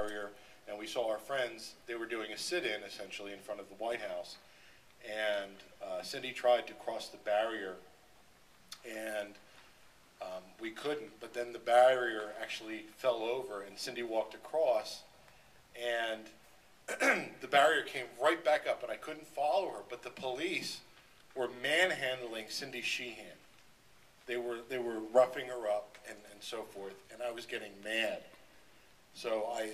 barrier, and we saw our friends. They were doing a sit-in, essentially, in front of the White House. And Cindy tried to cross the barrier, and we couldn't. But then the barrier actually fell over, and Cindy walked across, and the barrier came right back up, and I couldn't follow her. But the police were manhandling Cindy Sheehan. They were roughing her up and so forth, and I was getting mad. So I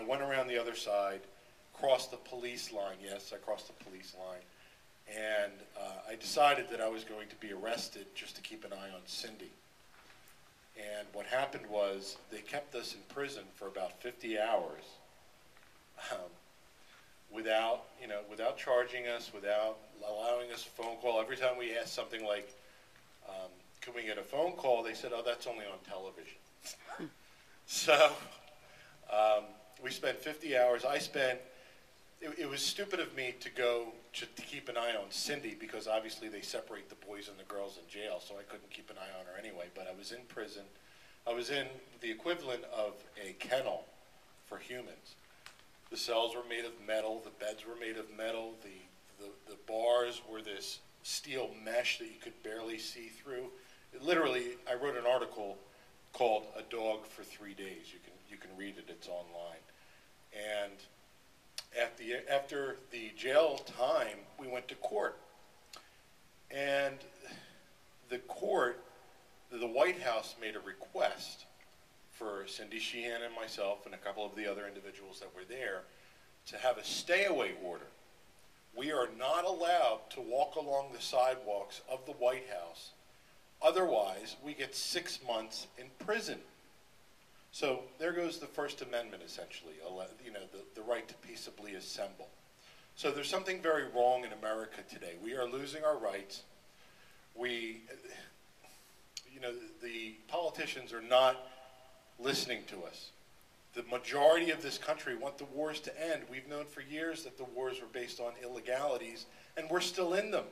went around the other side, crossed the police line. Yes, I crossed the police line, and I decided that I was going to be arrested just to keep an eye on Cindy. And what happened was they kept us in prison for about 50 hours. Without charging us, without allowing us a phone call. Every time we asked something like, can we get a phone call, they said, oh, that's only on television. So we spent 50 hours. It was stupid of me to go to keep an eye on Cindy, because obviously they separate the boys and the girls in jail, so I couldn't keep an eye on her anyway. But I was in prison. I was in the equivalent of a kennel for humans. The cells were made of metal, the beds were made of metal, the bars were this steel mesh that you could barely see through. Literally, I wrote an article called "A Dog for 3 Days." You can read it, it's online. And after the jail time, we went to court. And the White House made a request for Cindy Sheehan and myself and a couple of the other individuals that were there to have a stay-away order. We are not allowed to walk along the sidewalks of the White House. Otherwise, we get 6 months in prison. So there goes the First Amendment, essentially, the right to peaceably assemble. So there's something very wrong in America today. We are losing our rights. The politicians are not listening to us. The majority of this country want the wars to end. We've known for years that the wars were based on illegalities, and we're still in them.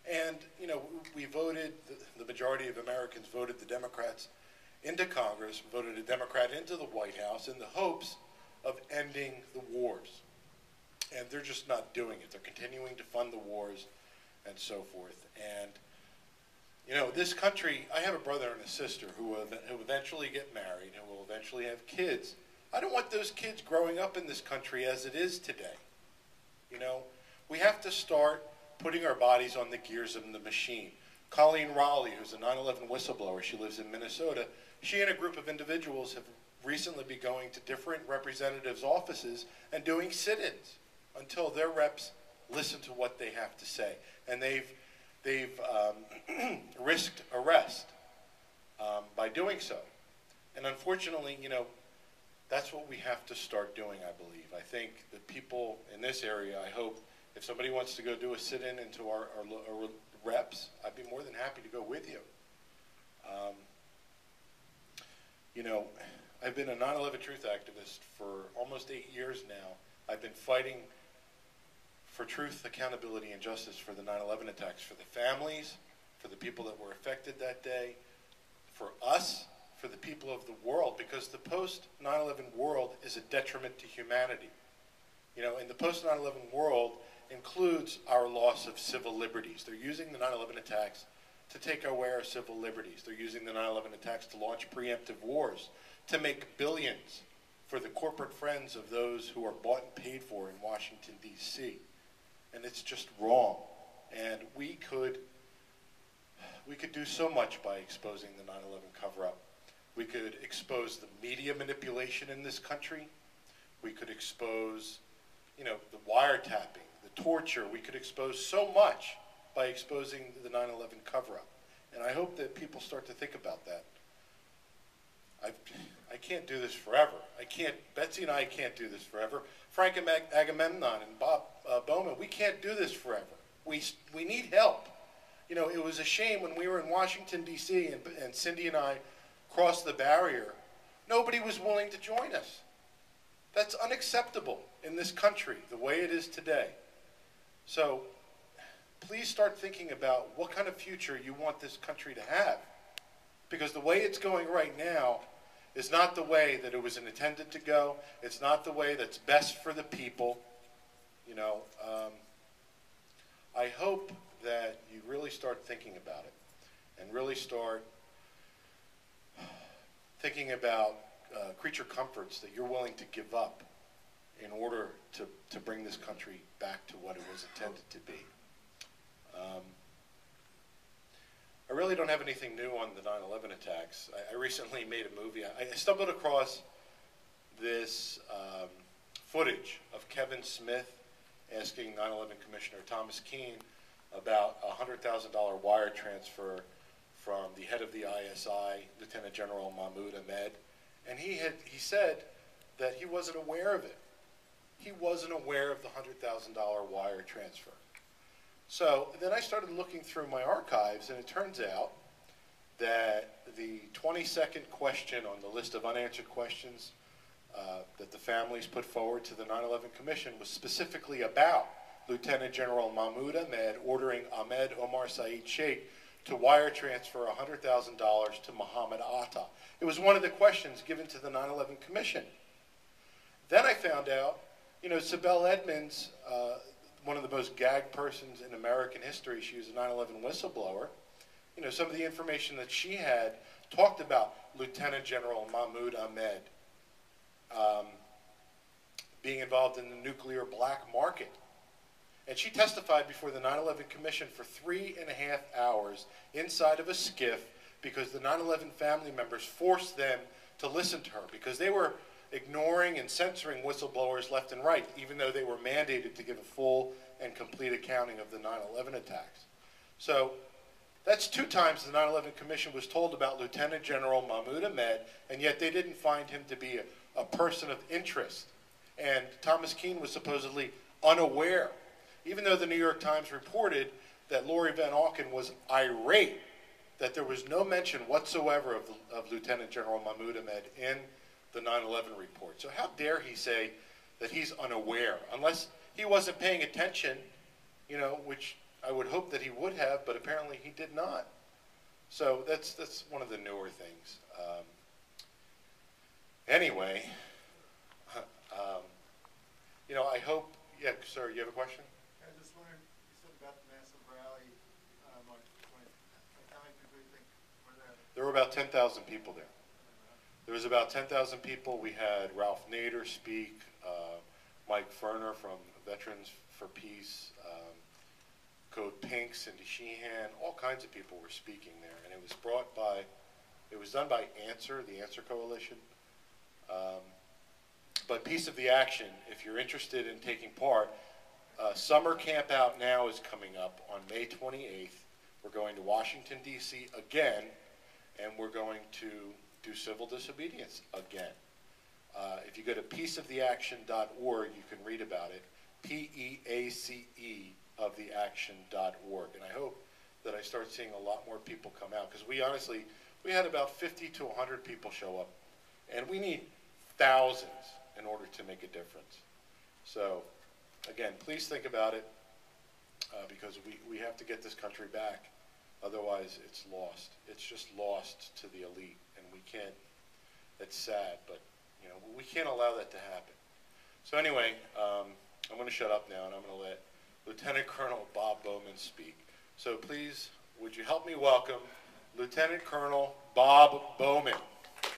And, we voted, the majority of Americans voted the Democrats into Congress, voted a Democrat into the White House in the hopes of ending the wars. And they're just not doing it. They're continuing to fund the wars and so forth. And, this country, I have a brother and a sister who will eventually get married, who will eventually have kids. I don't want those kids growing up in this country as it is today. We have to start putting our bodies on the gears of the machine. Colleen Raleigh, who's a 9/11 whistleblower, she lives in Minnesota, she and a group of individuals have recently been going to different representatives' offices and doing sit-ins until their reps listen to what they have to say. And they've risked arrest by doing so. And unfortunately, that's what we have to start doing, I believe. I think the people in this area, I hope, if somebody wants to go do a sit-in into our reps, I'd be more than happy to go with you. I've been a 9/11 Truth activist for almost 8 years now. I've been fighting for truth, accountability, and justice for the 9/11 attacks, for the families, for the people that were affected that day, for us, for the people of the world, because the post-9/11 world is a detriment to humanity. And the post-9/11 world includes our loss of civil liberties. They're using the 9/11 attacks to take away our civil liberties. They're using the 9/11 attacks to launch preemptive wars, to make billions for the corporate friends of those who are bought and paid for in Washington, D.C. And it's just wrong. And we could do so much by exposing the 9/11 cover-up. We could expose the media manipulation in this country. We could expose, the wiretapping, the torture. We could expose so much by exposing the 9/11 cover-up. And I hope that people start to think about that. I can't do this forever. Betsy and I can't do this forever. Frank Agamemnon and Bob Bowman, we can't do this forever. We need help. It was a shame when we were in Washington, D.C., and Cindy and I crossed the barrier. Nobody was willing to join us. That's unacceptable in this country, the way it is today. So please start thinking about what kind of future you want this country to have. Because the way it's going right now is not the way that it was intended to go. It's not the way that's best for the people. You know, I hope that you really start thinking about it and really start thinking about creature comforts that you're willing to give up in order to bring this country back to what it was intended to be. I really don't have anything new on the 9/11 attacks. I recently made a movie. I stumbled across this footage of Kevin Smith asking 9/11 Commissioner Thomas Keane about a $100,000 wire transfer from the head of the ISI, Lieutenant General Mahmoud Ahmed, and he said that he wasn't aware of it. He wasn't aware of the $100,000 wire transfer. So then I started looking through my archives, and it turns out that the 22nd question on the list of unanswered questions that the families put forward to the 9/11 Commission was specifically about Lieutenant General Mahmoud Ahmed ordering Ahmed Omar Saeed Sheikh to wire transfer $100,000 to Muhammad Atta. It was one of the questions given to the 9/11 Commission. Then I found out, you know, Sibel Edmonds, one of the most gagged persons in American history, she was a 9/11 whistleblower. You know, some of the information that she had talked about Lieutenant General Mahmoud Ahmed being involved in the nuclear black market. And she testified before the 9/11 Commission for 3.5 hours inside of a skiff because the 9/11 family members forced them to listen to her because they were ignoring and censoring whistleblowers left and right, even though they were mandated to give a full and complete accounting of the 9/11 attacks. So that's 2 times the 9/11 Commission was told about Lieutenant General Mahmoud Ahmed, and yet they didn't find him to be a person of interest. And Thomas Keane was supposedly unaware, even though the New York Times reported that Lori Van Auken was irate that there was no mention whatsoever of Lieutenant General Mahmoud Ahmed in the 9/11 report. So how dare he say that he's unaware, unless he wasn't paying attention, you know, which I would hope that he would have, but apparently he did not. So that's one of the newer things. Anyway, you know, I hope, yeah, sir, you have a question? I just wondered, you said about the massive rally, March 20th. How many people do you think were there? There were about 10,000 people there. There was about 10,000 people. We had Ralph Nader speak, Mike Ferner from Veterans for Peace, Code Pink, Cindy Sheehan, all kinds of people were speaking there. And it was done by Answer, the Answer Coalition. But Piece of the Action, if you're interested in taking part, Summer Camp Out Now is coming up on May 28th. We're going to Washington, D.C. again, and we're going to do civil disobedience again. If you go to peaceoftheaction.org, you can read about it. PEACE of the action.org. And I hope that I start seeing a lot more people come out, because we had about 50 to 100 people show up, and we need thousands in order to make a difference. So again, please think about it, because we have to get this country back. Otherwise, it's lost. It's just lost to the elite, and we can't. It's sad, but you know, we can't allow that to happen. So anyway, I'm going to shut up now, and I'm going to let Lieutenant Colonel Bob Bowman speak. So please, would you help me welcome Lieutenant Colonel Bob Bowman?